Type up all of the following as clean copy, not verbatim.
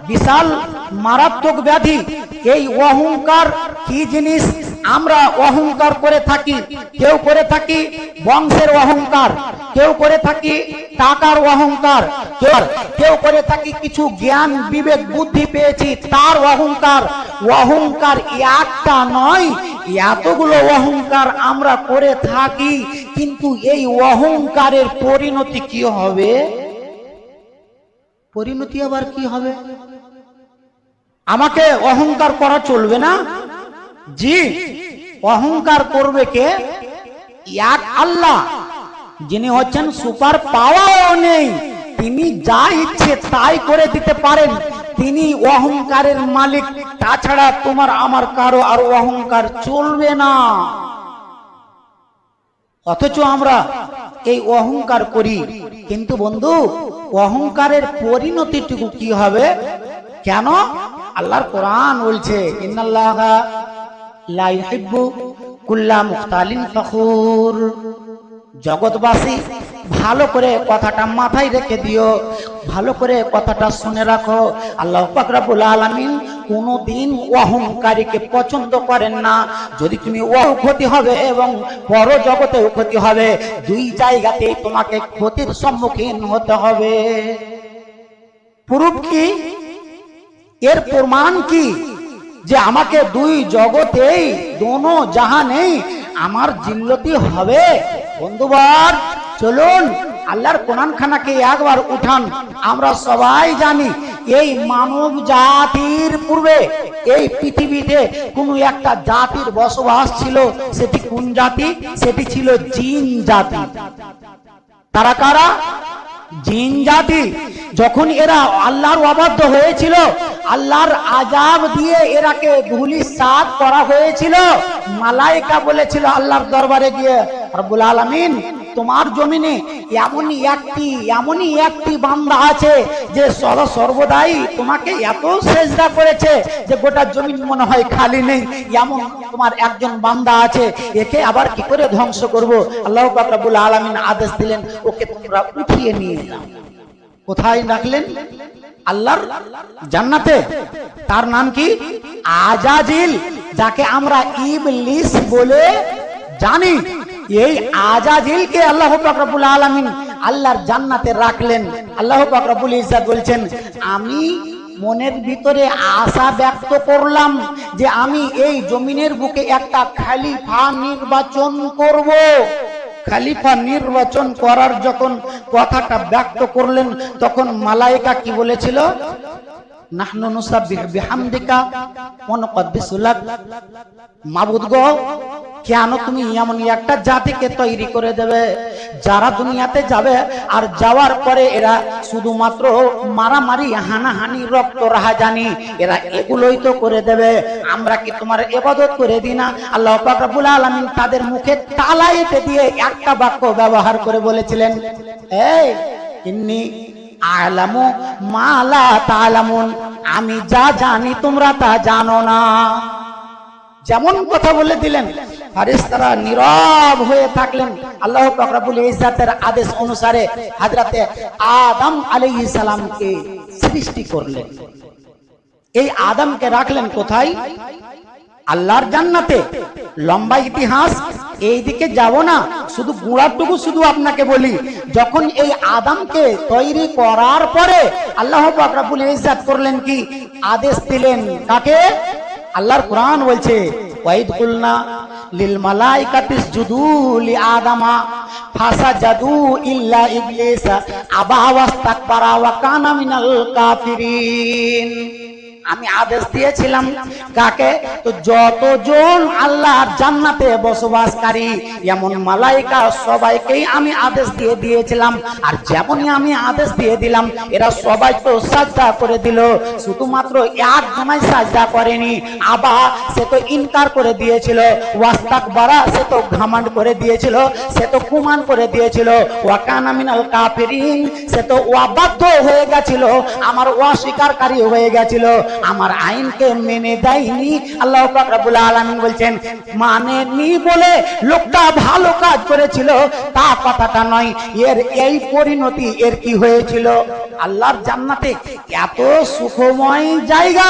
বিশাল মারাত্মক ব্যাধি। এই অহংকার কি জিনিস? আমরা অহংকার করে থাকি, কেউ করে থাকি বংশের অহংকার, কেউ করে থাকি টাকার অহংকার, কেউ করে থাকি কিছু জ্ঞান বিবেক বুদ্ধি পেয়েছি তার অহংকার। অহংকার একটা নয়, এতগুলো অহংকার আমরা করে থাকি। কিন্তু এই অহংকারের পরিণতি কি হবে? পরিণতি আবার কি হবে? আমাকে অহংকার করা চলবে না। জি, অহংকার করবে কে? এক আল্লাহ, যিনি হচ্ছেন সুপার পাওয়ারও নেই, তিনি যা ইচ্ছে তাই করে দিতে পারেন, তিনি অহংকারের মালিক। তাছাড়া তোমার আমার কারো আর অহংকার চলবে না। অথচ আমরা এই অহংকার করি। কিন্তু বন্ধু, অহংকারের পরিণতিটুকু কি হবে? কেন? আল্লাহর কোরআন বলছে, ইন্নাল্লাহা লা ইউহিব্বু কুল্লা মুখতালিন ফখুর। জগৎবাসী ভালো করে কথাটা মাথায় রেখে দিও, ভালো করে কথাটা শুনে রাখো। আল্লাহ পাক রব্বুল আলামিন কোনদিন অহংকারীকে পছন্দ করেন না। যদি তুমি ক্ষতি হবে এবং পর জগতেও ক্ষতি হবে, দুই জায়গাতেই তোমাকে ক্ষতির সম্মুখীন হতে হবে। প্রুফ কি? এর প্রমাণ কি যে আমাকে দুই জগতেই দোনো জাহানেই আমার জিল্লতি হবে? বন্ধুবার, চলুন আল্লাহর কোরআন খানাকে একবার উঠান। আমরা সবাই জানি এই মানব জাতির পূর্বে এই পৃথিবীতে কোন একটা জাতির বসবাস ছিল। সেটি কোন জাতি? সেটি ছিল জিন জাতি। তারা কারা? জিন জাতি। যখন এরা আল্লাহর অবাধ্য হয়েছিল, আল্লাহর আযাব দিয়ে এরাকে ধূলিসাৎ করা হয়েছিল। মালায়েকা বলেছিল আল্লাহর দরবারে গিয়ে, রব্বুল আলামিন, তোমার জমিনে এমনই একটি বান্দা আছে যে সর্বদাই তোমাকে এত সেজদা করেছে যে গোটা জমিন মনে হয় খালি নেই। এমন তোমার একজন বান্দা আছে, একে আবার কি করে ধ্বংস করব? আল্লাহ পাক রব্বুল আলামিন আদেশ দিলেন, ওকে তোমরা উঠিয়ে নিয়ে যাও। কোথায় রাখলেন? আল্লাহর জান্নাতে। তার নাম কি? আজাজিল, যাকে আমরা ইবলিস বলে জানি। এই আজাজিলকে আল্লাহ পাক রব্বুল আলামিন আল্লাহর জান্নাতে রাখলেন। আল্লাহ পাক রব্বুল ইজ্জত বলছেন, আমি মনের ভিতরে আশা ব্যক্ত করলাম যে আমি এই জমিনের বুকে একটা খলিফা নির্বাচন করব। খলিফা নির্বাচন করার যখন কথাটা ব্যক্ত করলেন, তখন মালায়েকা কি বলেছিল? নাহনু নুসাব্বিহু বিহামদিকা ওয়া নুকদ্দিসু লাক। মাবুদ গো, কেন তুমি এমন একটা জাতিকে তৈরি করে দেবে যারা দুনিয়াতে যাবে, আর যাওয়ার পরে এরা শুধুমাত্র মারামারি, হানাহানি, রক্ত রাহাজানি, এরা এগুলোই তো করে দেবে। আমরা কি তোমার ইবাদত করে দিই না? আল্লাহ পাক রব্বুল আলামিন তাদের মুখে তালাইতে দিয়ে একটা বাক্য ব্যবহার করে বলেছিলেন, এই ইন্নী আ'লামু মা লা তা'লামুন, আমি যা জানি তোমরা তা জানো না। যেমন কথা বলে দিলেন, ফেরেশতারা নীরব হয়ে থাকলেন। আল্লাহ পাক রব্বুল ইজ্জতের আদেশ অনুসারে হযরতে আদম আলাইহিস সালামকে সৃষ্টি করলেন। এই আদমকে রাখলেন কোথায়? আল্লাহর জান্নাতে। লম্বা ইতিহাস, এই দিকে যাব না, শুধু গুড়াটুকু শুধু আপনাকে বলি। যখন এই আদমকে তৈরি করার পরে আল্লাহ পাক রব্বুল ইজ্জত করলেন কি? আদেশ দিলেন কাকে? আল্লাহর কোরআন বলছে, ওয়াইদ কুলনা লিল মালাইকাতি ইসজুদু লি আদামা ফাসাজাদু ইল্লা ইবলিসা আবা ওয়াস্তাকবারা ওয়া কানা মিনাল কাফিরিন। আমি আদেশ দিয়েছিলাম কাকে? তো যতজন আল্লাহর জান্নাতে বসবাসকারী এমন মালায়েকা সবাইকেই আমি আদেশ দিয়ে দিয়েছিলাম। আর যেমনই আমি আদেশ দিয়ে দিলাম, এরা সবাই তো সাজদা করে দিল। শুধুমাত্র একজনই সাজদা করেনি। আবা, সে তো ইনকার করে দিয়েছিল। ওয়াস্তাকবারা, সে তো ঘমন্ড করে দিয়েছিল, সে তো কুমান করে দিয়েছিল। ওয়া কানা মিনাল কাফিরিন, সে তো অবাধ্য হয়ে গেছিল, আমার অস্বীকারী হয়ে গেছিল। আমার আইনকে মেনে দেয়নি। আল্লাহ পাক রব্বুল আলামিন বলছেন মানেনি বলে লোকটা ভালো কাজ করেছিল তা কথাটা নয়, এর এই পরিণতি এর কি হয়েছিল? আল্লাহর জান্নাতে এত সুখময় জায়গা,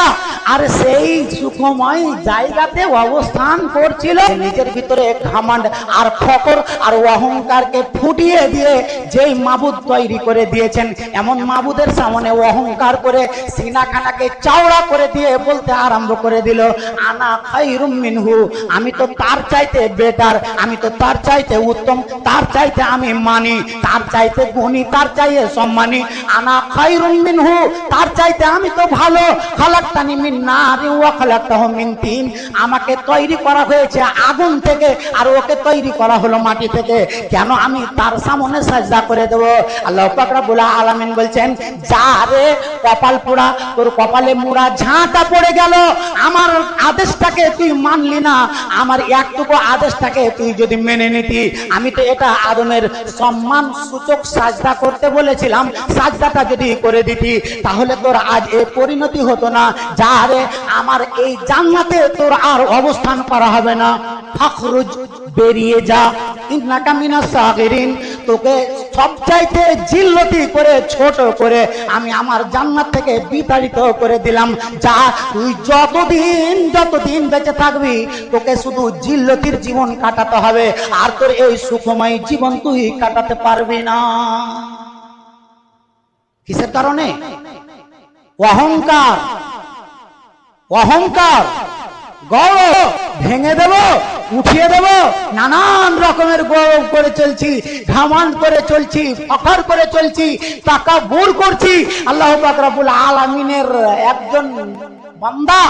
আর সেই সুখময় জায়গাতে অবস্থান করছিল নিজের ভিতরে ঘামান্ড আর ফকর আর অহংকারকে ফুটিয়ে দিয়ে যেই মাবুদ তৈরি করে দিয়েছেন, এমন মাবুদের সামনে অহংকার করে সিনাখানাকে চাওড়া করে দিয়ে বলতে আরম্ভ করে দিল আনা খায়রুম মিনহু, আমি তো তার চাইতে বেটার, আমি তো তার চাইতে উত্তম, তার চাইতে আমি মানি, তার চাইতে গুণী, তার চাইতে সম্মানী। আনা খায়রুম মিনহু, তার চাইতে আমি তো ভালো। খালাকতানি মিন নারি ওয়া খালাকতাহু মিন তিন, আমাকে তৈরি করা হয়েছে আগুন থেকে আর ওকে তৈরি করা হলো মাটি থেকে, কেন আমি তার সামনে সাজদা করে দেব? আল্লাহ পাক রব্বুল আলামিন বলছেন যা রে কপাল পোড়া, তোর কপালে মুড়া ঝাঁটা পড়ে গেল, আমার আদেশটাকে তুই মানলি না, আমার একটুকু আদেশটাকে তুই যদি মেনে নিতি, আমি তো এটা আদমের সম্মান সূচক সাজদা করতে বলেছিলাম, সাজদাটা যদি করে দিতি তাহলে তোর আজ এই পরিণতি হতো না। যা রে আমার এই জান্নাতে তোর আর অবস্থান করা হবে না, ফাখরুজ বেরিয়ে যা, ইন্নাকা মিনাস সাগিরিন, তোকে সবচাইতে জিল্লতি করে ছোট করে আমি আমার জান্নাত থেকে বিতাড়িত করে দিলাম। যা তুই যতদিন বেঁচে থাকবি তোকে শুধু জিল্লতির জীবন কাটাতে হবে, আর তোর এই সুখময় জীবন তুই কাটাতে পারবি না। কিসের কারণে? অহংকার। অহংকার গৌরব ভেঙে দেব, উঠিয়ে দেব, নানান রকমের গৌরব করে চলছি, ঘামান করে চলছি, ফখর করে চলছি, তাকাব্বুর করছি। আল্লাহ পাক রব্বুল আলামিনের একজন বান্দা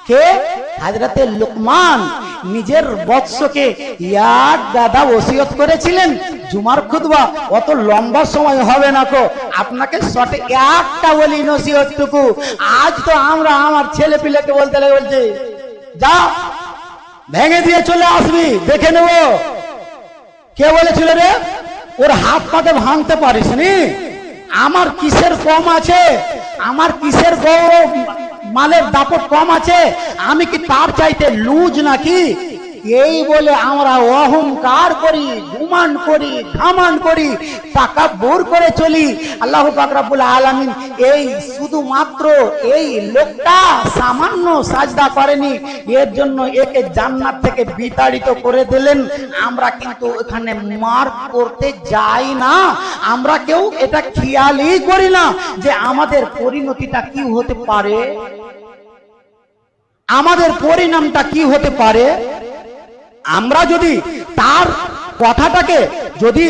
কে হযরতে লুকমান নিজের বৎসকে এক দাদা ওসিয়ত করেছিলেন। জুমার খুতবা অত লম্বা সময় হবে না কো, আপনাকে শর্টে একটা বলি নসিহতটুকু। আজ তো আমরা আমার ছেলে পিলেকে বলতে বলছি যা ভেঙে দিয়ে চলে আসবি, দেখে নেব। কে বলেছিল রে? ওর হাত পাতে ভাঙতে পারিস নি? আমার কিসের কম আছে? আমার কিসের গৌরব মালের দাপট কম আছে? আমি কি তার চাইতে লুজ নাকি? এই বলে আমরা অহংকার করি, গুমান করি, ঘামান করি, তাকাব্বুর করে চলি। আল্লাহ পাক রব্বুল আলামিন এই শুধুমাত্র এই লোকটা সামান্য সাজদা করেনি, এর জন্য একে জান্নাত থেকে বিতাড়িত করে দিলেন। আমরা কিন্তু এখানে মার্ক করতে যাই না, আমরা কেউ এটা খেয়ালই করি না যে আমাদের পরিণতিটা কি হতে পারে, আমাদের পরিণামটা কি হতে পারে। আমরা যদি তার কথাটাকে যদি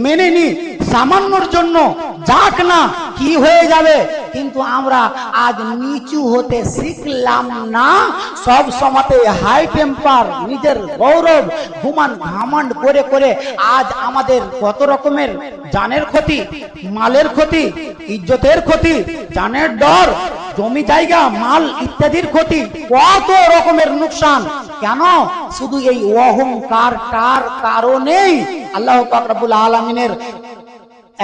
মেনে নিই, সামান্যর জন্য যাক না কি হয়ে যাবে, কিন্তু আমরা আজ নিচু হতে শিখলাম না। সব সময়তে হাই টেম্পার, নিজের গৌরব গুমান ঘামান্ড করে করে আজ আমাদের কত রকমের জানের ক্ষতি, মালের ক্ষতি, ইজ্জতের ক্ষতি, জানের ডর, জমি জায়গা মাল ইত্যাদির ক্ষতি, কত রকমের নুকসান। কেন? শুধু এই অহংকারটার কারণেই। আল্লাহ পাক রব্বুল আলামিনের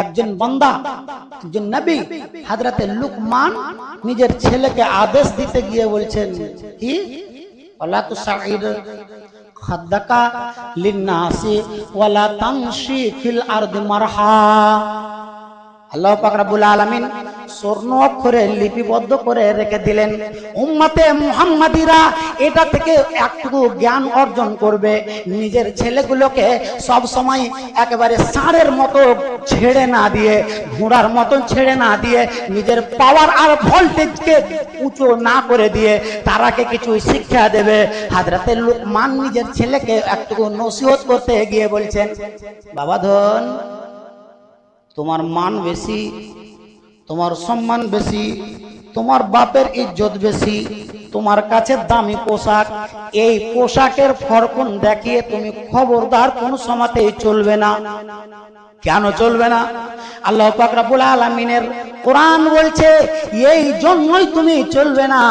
একজন বান্দা, একজন নবী হযরতে লুকমান নিজের ছেলেকে আদেশ দিতে গিয়ে বলছেন কি ওয়ালা তুসাইর খাদ্দাকা লিন্নাসি ওয়ালা তামশি ফিল আরদি মারহা। আল্লাহ পাক রব্বুল আলামিন স্বর্ণ অক্ষরে লিপিবদ্ধ করে রেখে দিলেন। উম্মতে মুহাম্মাদিরা এটা থেকে একটু জ্ঞান অর্জন করবে। নিজের ছেলেগুলোকে সব সময় একেবারে ষাঁড়ের মতো ছেড়ে না দিয়ে, ঘোড়ার মতো ছেড়ে না দিয়ে, নিজের পাওয়ার আর ভোল্টেজকে উঁচু না করে দিয়ে তারাকে কিছু শিক্ষা দেবে। হযরতে লুকমান নিজের ছেলেকে একটু নসিহত করতে গিয়ে বলছেন, বাবা ধন, তোমার মান বেশি, তোমার সম্মান বেশি, তোমার বাপের ইজ্জত বেশি, তোমার কাছে দামি পোশাক, এই পোশাকের ফরকন দেখিয়ে তুমি খবরদার কোন সময়তেই চলবে না। কেন চলবে না? আল্লাহ পাক রব্বুল আলামিনের কোরআন বলছে এই জন্যই তুমি চলবে না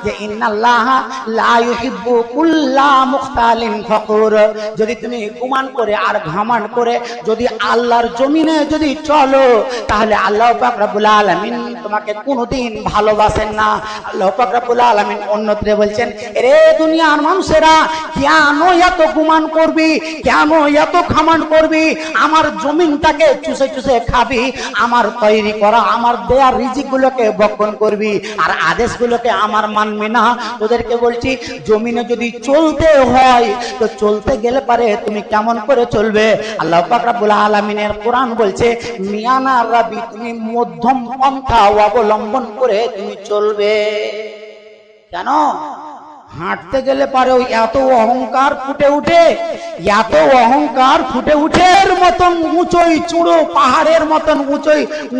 যে ইন্নাল্লাহা লা ইউহিব্বু কুল্লা মুখতালিন ফখুর। যদি তুমি গুমান করে আর ঘামান্ড করে যদি আল্লাহর জমিনে যদি চলো, তাহলে আল্লাহ পাক রব্বুল আলামিন তোমাকে কোনোদিন ভালোবাসেন না। আল্লাহ পাক রব্বুল আলামিন অন্যত্রে বলছেন, রে দুনিয়ার মানুষেরা, কেন এত গুমান করবি, কেন এত ঘামান্ড করবি? আমার জমিনটাকে চুষে চুষে খাবি, আমার তৈরি করা আমার দেয়া রিজিকগুলোকে ভক্ষণ করবি, আর আদেশগুলোকে আমার মানবি না। তোদেরকে বলছি, জমিনে যদি চলতে হয় তো চলতে গেলে পারে তুমি কেমন করে চলবে? আল্লাহ পাক রব্বুল আলামিনের কোরআন বলছে, মিয়ানা রাবি, তুমি মধ্যম পন্থা অবলম্বন করে তুমি চলবে। কেন? হাঁটতে গেলে পারে ওই এত অহংকার ফুটে উঠে, এত অহংকার ফুটে উঠে এর মতন উঁচই চূড়ো পাহাড়ের মতন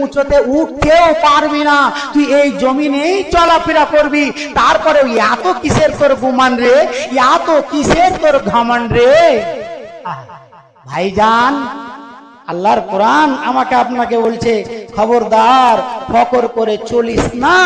উঁচোতে উঠতেও পারবি না, তুই এই জমিনেই চলাফেরা করবি। তারপরে এত কিসের তোর গুমান রে, এত কিসের তোর ঘামান রে? ভাইজান, আল্লাহর কোরআন আমাকে আপনাকে বলছে, খবরদার ফকর করে চলিস না,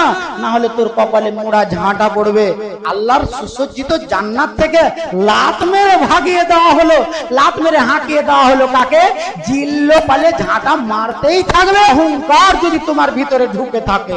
না হলে তোর কপালে মোড়া ঝাঁটা পড়বে। আল্লাহর সুসজ্জিত জান্নাত থেকে লাত মেরে ভাগিয়ে দেওয়া হলো, লাত মেরে হাঁকিয়ে দেওয়া হলো কাকে? জিল্লো পালে ঝাঁটা মারতেই থাকবে। অহংকার যদি তোমার ভিতরে ঢুকে থাকে,